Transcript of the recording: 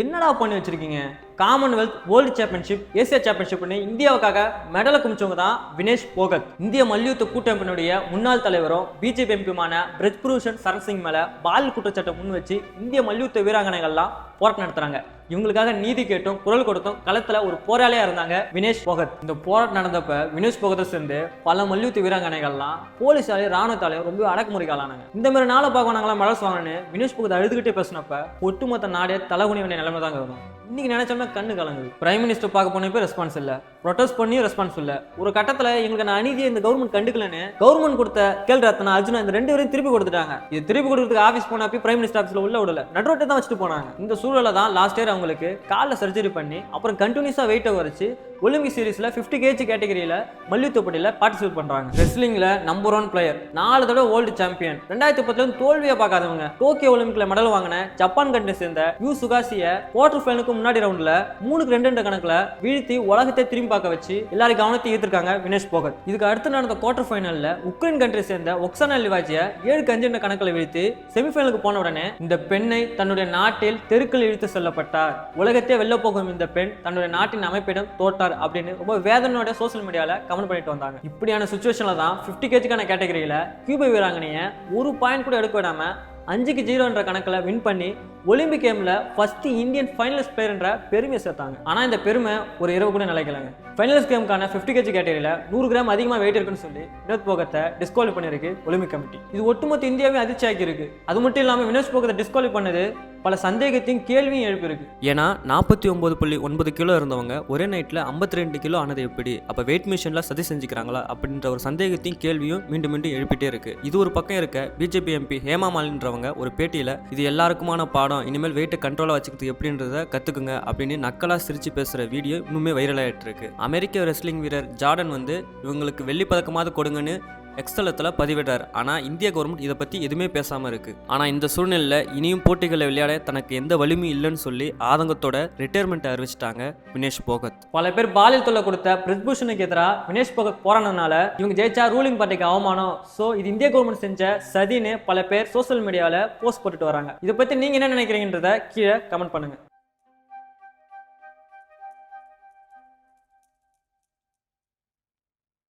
என்னடா பண்ணி வச்சிருக்கீங்க? காமன்வெல்த், வேர்ல்டு சாம்பியன்ஷிப், ஏசியா சாம்பியன்ஷிப்னு இந்தியாவுக்காக மெடலை குமிச்சவங்க தான் வினேஷ் போகத். இந்திய மல்யுத்த கூட்டமைப்பினுடைய முன்னாள் தலைவரும் பிஜேபி எம்பியுமான பிரிஜ்பூஷன் சரண் சிங் மேல பாலியல் குற்றச்சாட்டை முன் வச்சு இந்திய மல்யுத்த வீராங்கனைகள்லாம் போராட்டம் நடத்துறாங்க. இவங்களுக்காக நீதி கேட்டும் குரல் கொடுத்தும் களத்துல ஒரு போராளியா இருந்தாங்க வினேஷ் போகத். இந்த போராட்டம் நடந்தப்ப வினேஷ் போகத்தை சேர்ந்து பல மல்யுத்த வீராங்கனைகள்லாம் போலீஸாலையும் ராணுவத்தாலையும் ரொம்ப அடக்குமுறைக்கு ஆளானாங்க. இந்த மாதிரி நாளை பார்க்கணும் மெடல்ஸ் வாங்கணும்னு வினேஷ் போகத் அழுதுகிட்டே பேசினப்ப ஒட்டுமொத்த நாடே தலைகுனி வேண்டிய நிலைமை தாங்க வரும். இன்னைக்கு நினைச்சோம்னா கண்ணு கலங்குது. பிரைம் மினிஸ்டர் பார்க்க போனப்ப ரெஸ்பான்ஸ் இல்ல, ப்ரொடெஸ்ட் பண்ணியும் ரெஸ்பான்ஸ் இல்ல. ஒரு கட்டத்துல எங்களுக்கு நான் அநீதியை இந்த கவர்மெண்ட் கண்டுக்கலன்னு கவர்மெண்ட் கொடுத்த கேல் ரத்னா அர்ஜுனா இந்த ரெண்டு பேரும் திருப்பி கொடுத்துட்டாங்க. இது திருப்பி கொடுக்கறதுக்கு ஆஃபீஸ் போனப்ப பிரைம் மினிஸ்டர் ஆஃபீஸ்ல உள்ள விடல, நடுரோட்டை தான் வச்சுட்டு போனாங்க. இந்த சூழல தான் லாஸ்ட் இயர் அவங்களுக்கு காலில் சர்ஜரி பண்ணி அப்புறம் கண்டினியூஸா வெயிட்டை குறைச்சு ஒலிம்பிக் சீரீஸ்ல 50 kg கேட்டகரியில மல்யுத்த போட்டியில பார்ட்டிசிபேட் பண்றாங்க. ரெஸ்லிங்ல நம்பர் 1 பிளேயர், 4 தடவை வேர்ல்டு சாம்பியன், 2010 தோல்வியை பார்க்காதவங்க, டோக்கியோ ஒலிம்பிக்ல மெடல் வாங்கின ஜப்பான் கண்ட்ரி சேர்ந்த யூ சுகாசிய குவார்டர் ஃபைனலுக்கு முன்னாடி ரவுண்ட்ல 3-2 கணக்குல வீழ்த்தி உலகத்தை திரும்பி பார்க்க வச்சு எல்லாரும் கவனத்தை ஈர்த்திருக்காங்க வினேஷ் போகத். இதுக்கு அடுத்து நடந்த குவார்டர் ஃபைனல்ல உக்ரைன் கண்ட்ரி சேர்ந்த ஒக்சானா லிவாஜிய 7-5 கணக்குல வீழ்த்தி செமிஃபைனலுக்கு போன உடனே இந்த பெண்ணை தன்னுடைய நாட்டில் தெருக்கள் இழுத்து செல்லப்பட்டார், உலகத்தை வெல்ல போகும் இந்த பெண் தன்னுடைய நாட்டின் அமைப்பிடம் தோற்றார் அப்படின்னு ரொம்ப வேதனையோட சோசியல் மீடியால கமெண்ட் பண்ணிட்டு வந்தாங்க. இப்படியான சிச்சுவேஷன்ல தான் 50 kg கேட்டகரியில கியூபா வீராங்கனைய ஒரு பாயிண்ட் கூட எடுக்க விடாம 5-0 கணக்குல வின் பண்ணி ஒலிம்பிக் கேம்ல ஃபர்ஸ்ட் இந்தியன் ஃபைனலிஸ்ட் பிளேயர் என்ற பெருமையை சேர்த்தாங்க. ஆனா இந்த பெருமை ஒரு இரவு கூட நிலைக்கலங்க. ஃபைனலிஸ்ட் கேமுக்கான 50 kg கேட்டகரியில 100 கிராம் அதிகமா வெயிட் இருக்குன்னு சொல்லி வினோத் போகத்தை டிஸ்குவாலிஃபை பண்ணிருக்கு ஒலிம்பிக் கமிட்டி. இது ஒட்டுமொத்த இந்தியாவே அதிர்ச்சி ஆக்கி இருக்கு. அது மட்டும் இல்லாம வினோத் போகத்தை டிஸ்குவாலிஃபை பண்ணது பல சந்தேகத்தையும் கேள்வியும் எழுப்பியிருக்கு. ஏன்னா 49.9 கிலோ இருந்தவங்க ஒரே நைட்ல 52 கிலோ ஆனது எப்படி? அப்ப வெயிட் மிஷின்ல சதி செஞ்சுக்கிறாங்களா அப்படின்ற ஒரு சந்தேகத்தையும் கேள்வியும் மீண்டும் மீண்டும் எழுப்பிட்டே இருக்கு. இது ஒரு பக்கம் இருக்க, பிஜேபி எம்பி ஹேமா மாலின்றவங்க ஒரு பேட்டியில இது எல்லாருக்குமான பாடம், இனிமேல் வெயிட்டை கண்ட்ரோலா வச்சுக்கிறது எப்படின்றத கத்துக்குங்க அப்படின்னு நக்கலா சிரிச்சு பேசுற வீடியோ இன்னுமே வைரல் ஆயிட்டு இருக்கு. அமெரிக்க ரெஸ்லிங் வீரர் ஜார்டன் இவங்களுக்கு வெள்ளி பதக்கமாவது கொடுங்கன்னு எக்ஸ்தலத்துல பதிவிடுறார். ஆனா இந்திய கவர்மெண்ட் இதை பத்தி எதுவுமே பேசாம இருக்கு. ஆனா இந்த சூழ்நிலையில இனியும் போட்டிகளை விளையாட தனக்கு எந்த வலிமையும் இல்லைன்னு சொல்லி ஆதங்கத்தோட ரிட்டையர்மெண்ட் அறிவிச்சிட்டாங்க வினேஷ் போகத். பல பேர் பாலியல் தொல்லை கொடுத்த பிரிஜ்பூஷனுக்கு எதிராக வினேஷ் போகத் போராடினால இவங்க ஜெயிச்சா ரூலிங் பார்ட்டிக்கு அவமானம், சோ இது இந்திய கவர்மெண்ட் செஞ்ச சதின்னு பல பேர் சோசியல் மீடியாவில் போஸ்ட் போட்டுட்டு வராங்க. இதை பத்தி நீங்க என்ன நினைக்கிறீங்கன்றத கீழே கமெண்ட் பண்ணுங்க.